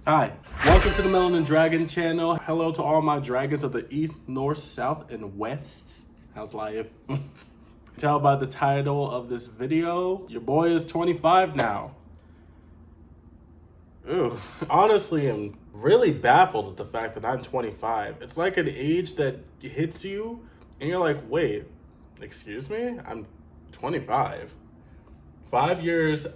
Hi, welcome to the Melanin Dragon channel. Hello to all my dragons of the East, North, South, and West. How's life? Tell by the title of this video, your boy is 25 now. Ooh, honestly, I'm really baffled at the fact that I'm 25. It's like an age that hits you and you're like, wait, excuse me? I'm 25. 5 years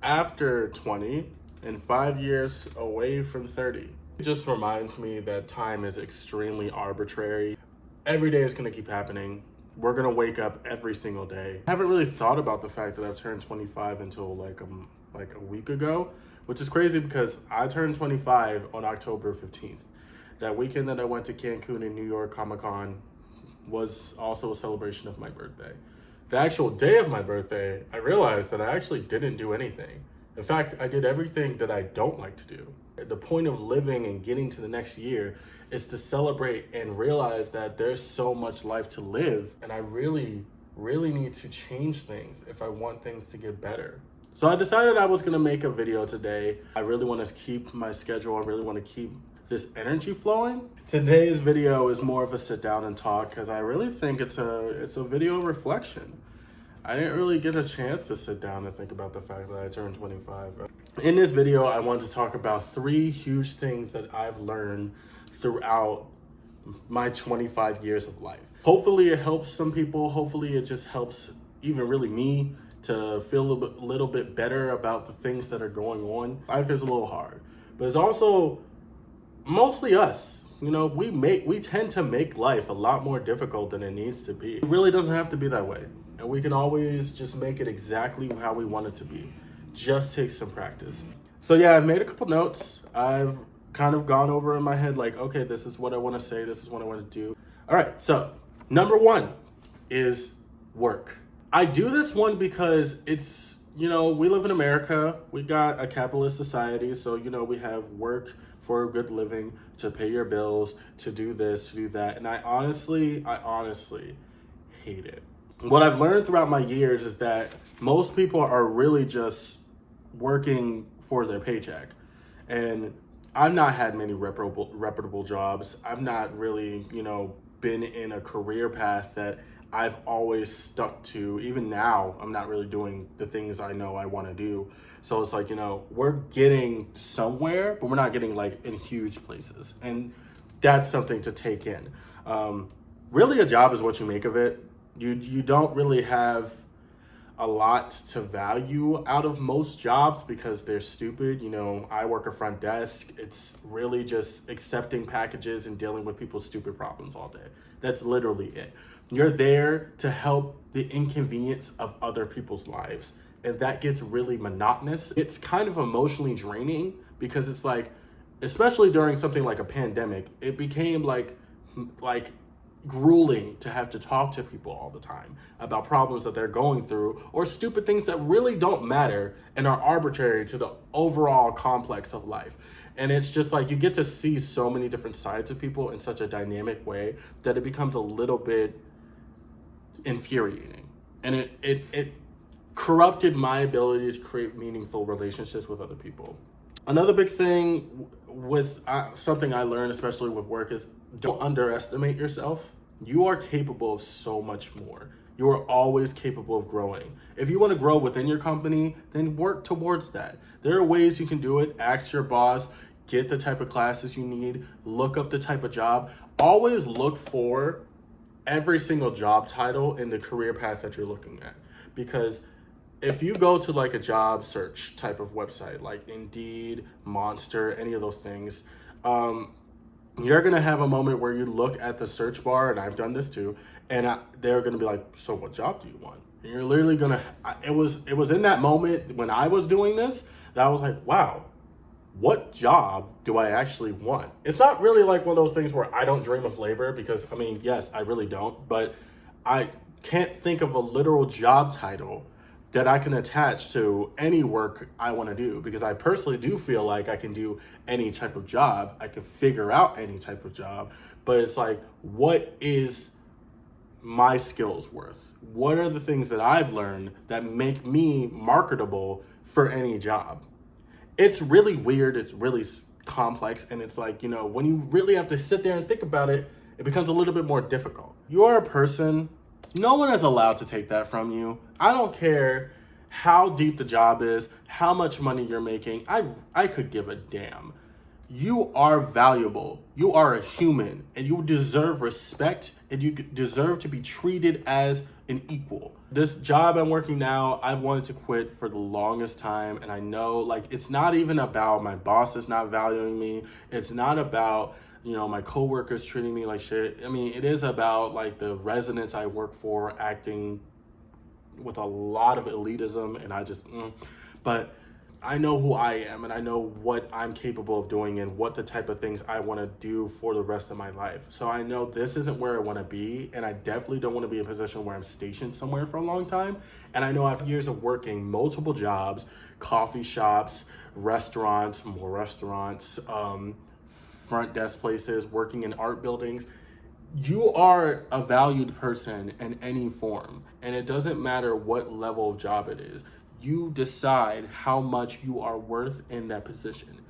after 20 and 5 years away from 30. It just reminds me that time is extremely arbitrary. Every day is gonna keep happening. We're gonna wake up every single day. I haven't really thought about the fact that I've turned 25 until like a week ago, which is crazy because I turned 25 on October 15th. That weekend that I went to Cancun in New York Comic-Con was also a celebration of my birthday. The actual day of my birthday, I realized that I actually didn't do anything. In fact, I did everything that I don't like to do. The point of living and getting to the next year is to celebrate and realize that there's so much life to live, and I really need to change things if I want things to get better. So I decided I was gonna make a video today. I really wanna keep my schedule. I really wanna keep this energy flowing. Today's video is more of a sit down and talk because I really think it's a video reflection. I didn't really get a chance to sit down and think about the fact that I turned 25. In this video, I want to talk about 3 huge things that I've learned throughout my 25 years of life. Hopefully it helps some people. Hopefully it just helps even really me to feel a little bit better about the things that are going on. Life is a little hard, but it's also mostly us. You know, we tend to make life a lot more difficult than it needs to be. It really doesn't have to be that way. And we can always just make it exactly how we want it to be. Just takes some practice. So yeah, I've made a couple notes. I've kind of gone over in my head like, okay, this is what I want to say. This is what I want to do. All right, so number 1 is work. I do this one because it's, you know, we live in America. We got a capitalist society. So, you know, we have work for a good living, to pay your bills, to do this, to do that. And I honestly hate it. What I've learned throughout my years is that most people are really just working for their paycheck. And I've not had many reputable jobs. I've not really, you know, been in a career path that I've always stuck to. Even now, I'm not really doing the things I know I want to do. So it's like, you know, we're getting somewhere, but we're not getting like in huge places. And that's something to take in. Really, a job is what you make of it. You don't really have a lot to value out of most jobs because they're stupid. You know, I work a front desk. It's really just accepting packages and dealing with people's stupid problems all day. That's literally it. You're there to help the inconvenience of other people's lives. And that gets really monotonous. It's kind of emotionally draining because it's like, especially during something like a pandemic, it became like grueling to have to talk to people all the time about problems that they're going through or stupid things that really don't matter and are arbitrary to the overall complex of life. And it's just like you get to see so many different sides of people in such a dynamic way that it becomes a little bit infuriating. And it corrupted my ability to create meaningful relationships with other people. Another big thing with something I learned, especially with work, is don't underestimate yourself. You are capable of so much more. You are always capable of growing. If you want to grow within your company, then work towards that. There are ways you can do it. Ask your boss, get the type of classes you need, look up the type of job. Always look for every single job title in the career path that you're looking at. Because if you go to like a job search type of website, like Indeed, Monster, any of those things, you're gonna have a moment where you look at the search bar, and I've done this too, and they're gonna be like, so what job do you want? And you're literally gonna, it was in that moment when I was doing this, that I was like, wow, what job do I actually want? It's not really like one of those things where I don't dream of labor, because I mean, yes, I really don't, but I can't think of a literal job title that I can attach to any work I want to do, because I personally do feel like I can do any type of job. I can figure out any type of job, but it's like, what is my skills worth? what are the things that I've learned that make me marketable for any job? It's really weird. It's really complex. And it's like, when you really have to sit there and think about it, it becomes a little bit more difficult. You are a person. No one is allowed to take that from you. I don't care how deep the job is, how much money you're making. I could give a damn. You are valuable. You are a human, and you deserve respect, and you deserve to be treated as an equal. This job I'm working now, I've wanted to quit for the longest time, and I know it's not even about my boss is not valuing me. It's not about my coworkers treating me like shit. I mean, it is about the residents I work for acting with a lot of elitism, and I just, but I know who I am, and I know what I'm capable of doing and what the type of things I want to do for the rest of my life. So I know this isn't where I want to be, and I definitely don't want to be in a position where I'm stationed somewhere for a long time. And I know after years of working multiple jobs, coffee shops, restaurants, more restaurants, front desk places, working in art buildings, you are a valued person in any form, and it doesn't matter what level of job it is. You decide how much you are worth in that position,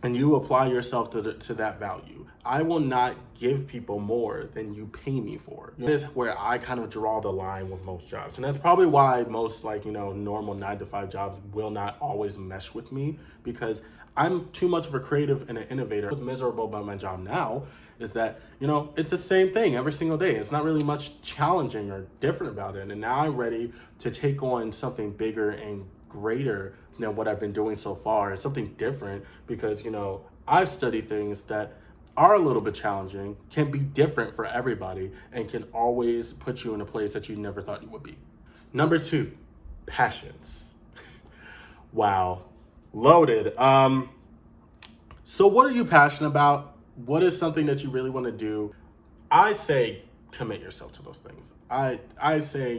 and you apply yourself to that value. I will not give people more than you pay me for. That is where I kind of draw the line with most jobs, and that's probably why most normal 9-to-5 jobs will not always mesh with me, because I'm too much of a creative and an innovator. What's miserable about my job now is that, it's the same thing every single day. It's not really much challenging or different about it. And now I'm ready to take on something bigger and greater than what I've been doing so far. It's something different because, I've studied things that are a little bit challenging, can be different for everybody, and can always put you in a place that you never thought you would be. Number 2, passions. Wow. Loaded. So what are you passionate about? What is something that you really want to do? I say commit yourself to those things. I say,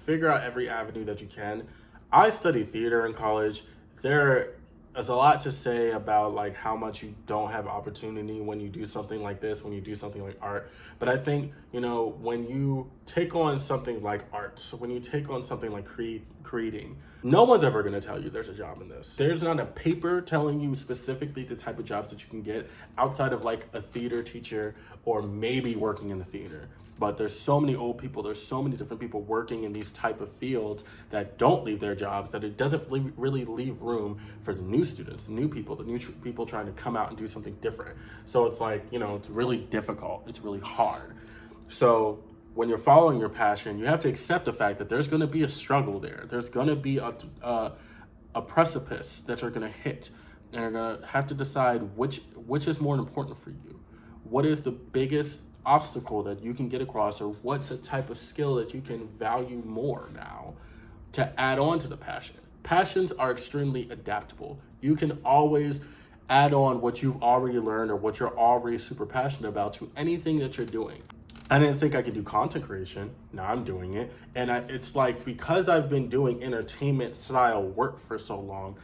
figure out every avenue that you can. I studied theater in college. There is a lot to say about how much you don't have opportunity when you do something like this, when you do something like art. But I think, when you take on something like art, so when you take on something like creating, no one's ever going to tell you there's a job in this. There's not a paper telling you specifically the type of jobs that you can get outside of a theater teacher or maybe working in the theater. But there's so many old people, there's so many different people working in these type of fields that don't leave their jobs, that it doesn't really leave room for the new students, the new people trying to come out and do something different. So it's it's really difficult. It's really hard. So when you're following your passion, you have to accept the fact that there's going to be a struggle there. There's going to be a precipice that you're going to hit, and you're going to have to decide which is more important for you. What is the biggest obstacle that you can get across, or what's a type of skill that you can value more now to add on to the passion? Passions are extremely adaptable. You can always add on what you've already learned or what you're already super passionate about to anything that you're doing. I didn't think I could do content creation. Now I'm doing it. And it's because I've been doing entertainment style work for so long,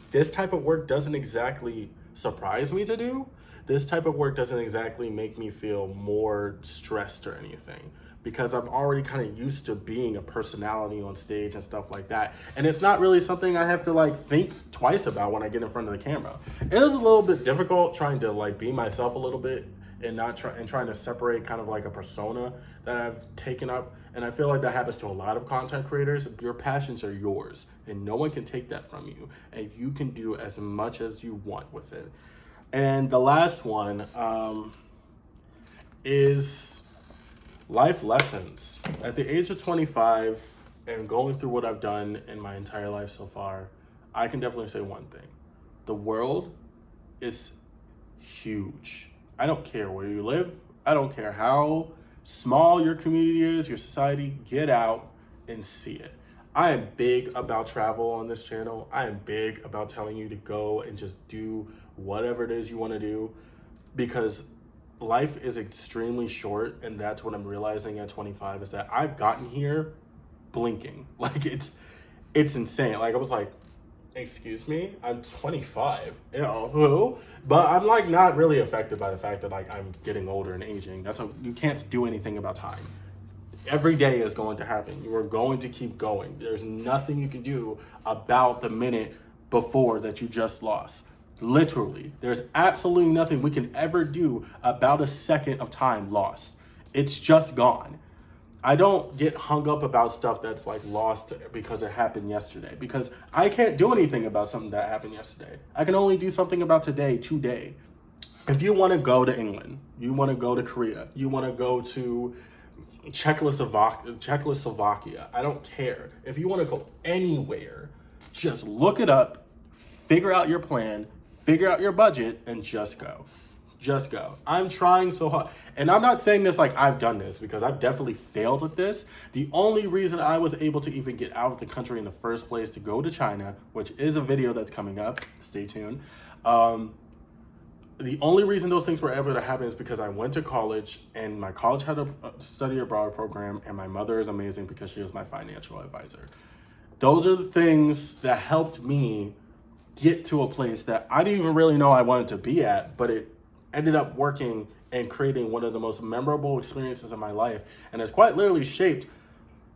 this type of work doesn't exactly surprise me to do. This type of work doesn't exactly make me feel more stressed or anything, because I'm already kind of used to being a personality on stage and stuff like that. And it's not really something I have to think twice about when I get in front of the camera. It is a little bit difficult trying to be myself a little bit and trying to separate kind of a persona that I've taken up. And I feel like that happens to a lot of content creators. Your passions are yours, and no one can take that from you. And you can do as much as you want with it. And the last one is life lessons. At the age of 25 and going through what I've done in my entire life so far, I can definitely say one thing. The world is huge. I don't care where you live. I don't care how small your community is, your society. Get out and see it. I am big about travel on this channel. I am big about telling you to go and just do whatever it is you want to do, because life is extremely short, and that's what I'm realizing at 25 is that I've gotten here blinking. It's insane. I was excuse me, I'm 25, who? But I'm not really affected by the fact that I'm getting older and aging. You can't do anything about time. Every day is going to happen. You are going to keep going. There's nothing you can do about the minute before that you just lost. Literally, there's absolutely nothing we can ever do about a second of time lost. It's just gone. I don't get hung up about stuff that's like lost because it happened yesterday, because I can't do anything about something that happened yesterday. I can only do something about today. If you want to go to England, you want to go to Korea, you want to go to Czechoslovakia, I don't care. If you want to go anywhere, just look it up, figure out your plan, figure out your budget, and just go. Just go. I'm trying so hard. And I'm not saying this like I've done this, because I've definitely failed at this. The only reason I was able to even get out of the country in the first place to go to China, which is a video that's coming up, stay tuned. The only reason those things were able to happen is because I went to college, and my college had a study abroad program, and my mother is amazing because she was my financial advisor. Those are the things that helped me get to a place that I didn't even really know I wanted to be at, but it ended up working and creating one of the most memorable experiences of my life. And it's quite literally shaped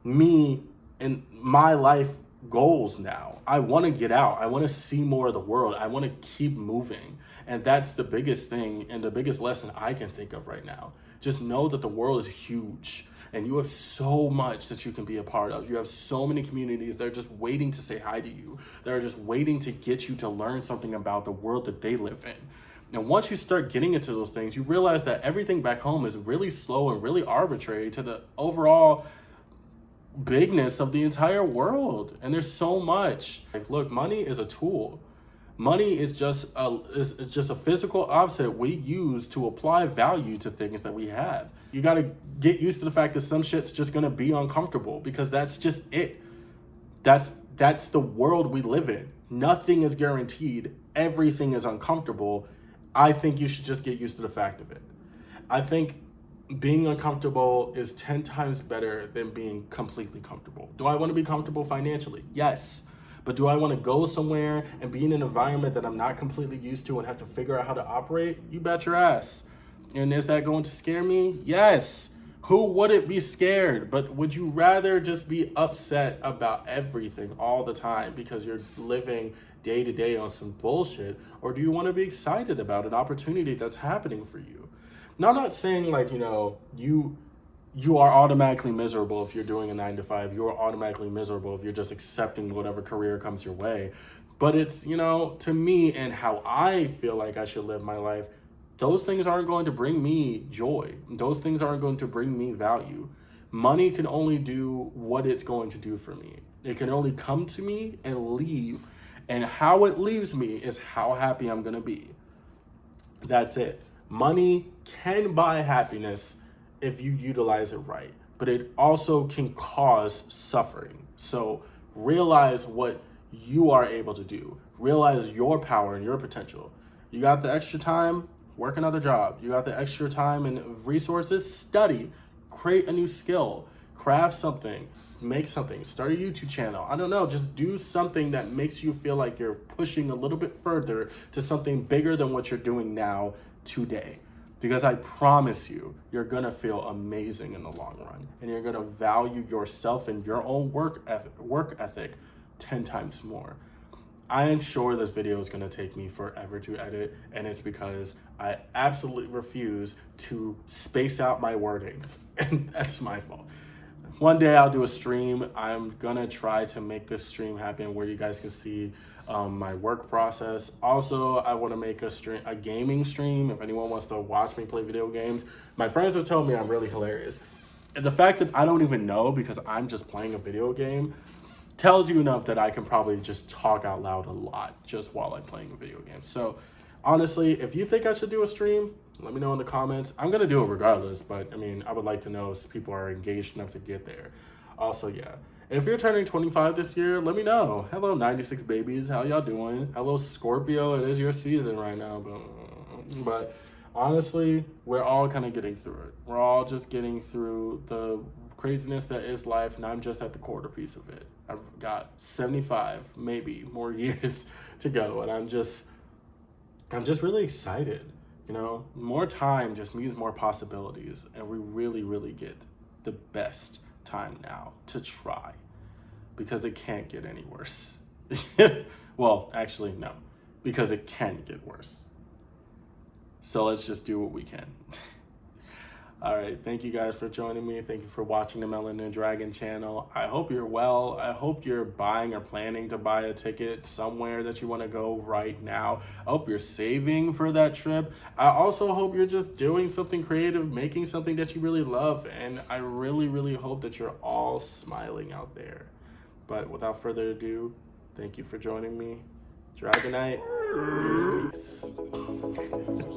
me and my life goals now. I want to get out. I want to see more of the world. I want to keep moving. And that's the biggest thing and the biggest lesson I can think of right now. Just know that the world is huge, and you have so much that you can be a part of. You have so many communities that are just waiting to say hi to you. That are just waiting to get you to learn something about the world that they live in. And once you start getting into those things, you realize that everything back home is really slow and really arbitrary to the overall bigness of the entire world. And there's so much. Like, look, money is a tool. Money is just a physical object we use to apply value to things that we have. You got to get used to the fact that some shit's just going to be uncomfortable, because that's just it. That's the world we live in. Nothing is guaranteed. Everything is uncomfortable. I think you should just get used to the fact of it. I think being uncomfortable is 10 times better than being completely comfortable. Do I want to be comfortable financially? Yes. But do I want to go somewhere and be in an environment that I'm not completely used to and have to figure out how to operate? You bet your ass. And is that going to scare me? Yes. Who wouldn't be scared? But would you rather just be upset about everything all the time because you're living day to day on some bullshit? Or do you want to be excited about an opportunity that's happening for you? Now, I'm not saying like, you are automatically miserable if you're doing a 9-to-5. You are automatically miserable if you're just accepting whatever career comes your way. But it's, to me and how I feel like I should live my life, those things aren't going to bring me joy. Those things aren't going to bring me value. Money can only do what it's going to do for me. It can only come to me and leave. And how it leaves me is how happy I'm going to be. That's it. Money can buy happiness if you utilize it right, but it also can cause suffering. So realize what you are able to do. Realize your power and your potential. You got the extra time, work another job. You got the extra time and resources, study, create a new skill, craft something, make something, start a YouTube channel. I don't know, just do something that makes you feel like you're pushing a little bit further to something bigger than what you're doing now today. Because I promise you, you're gonna feel amazing in the long run, and you're gonna value yourself and your own work ethic 10 times more. I am sure this video is gonna take me forever to edit, and it's because I absolutely refuse to space out my wordings, and that's my fault. One day I'll do a stream. I'm gonna try to make this stream happen where you guys can see my work process. Also, I want to make a gaming stream. If anyone wants to watch me play video games, my friends have told me I'm really hilarious. And the fact that I don't even know because I'm just playing a video game tells you enough that I can probably just talk out loud a lot just while I'm playing a video game. So honestly, if you think I should do a stream, let me know in the comments. I'm going to do it regardless, but I would like to know if people are engaged enough to get there. Also, yeah. And if you're turning 25 this year, let me know. Hello, 96 babies. How y'all doing? Hello, Scorpio. It is your season right now. But honestly, we're all kind of getting through it. We're all just getting through the craziness that is life, and I'm just at the quarter piece of it. I've got 75, maybe more years to go, and I'm just really excited. More time just means more possibilities, and we really, really get the best time now to try, because it can't get any worse. Well, actually, no, because it can get worse. So let's just do what we can. All right, thank you guys for joining me. Thank you for watching the Melanin Dragon channel. I hope you're well. I hope you're buying or planning to buy a ticket somewhere that you want to go right now. I hope you're saving for that trip. I also hope you're just doing something creative, making something that you really love. And I really, really hope that you're all smiling out there. But without further ado, thank you for joining me. Dragonite, peace, peace.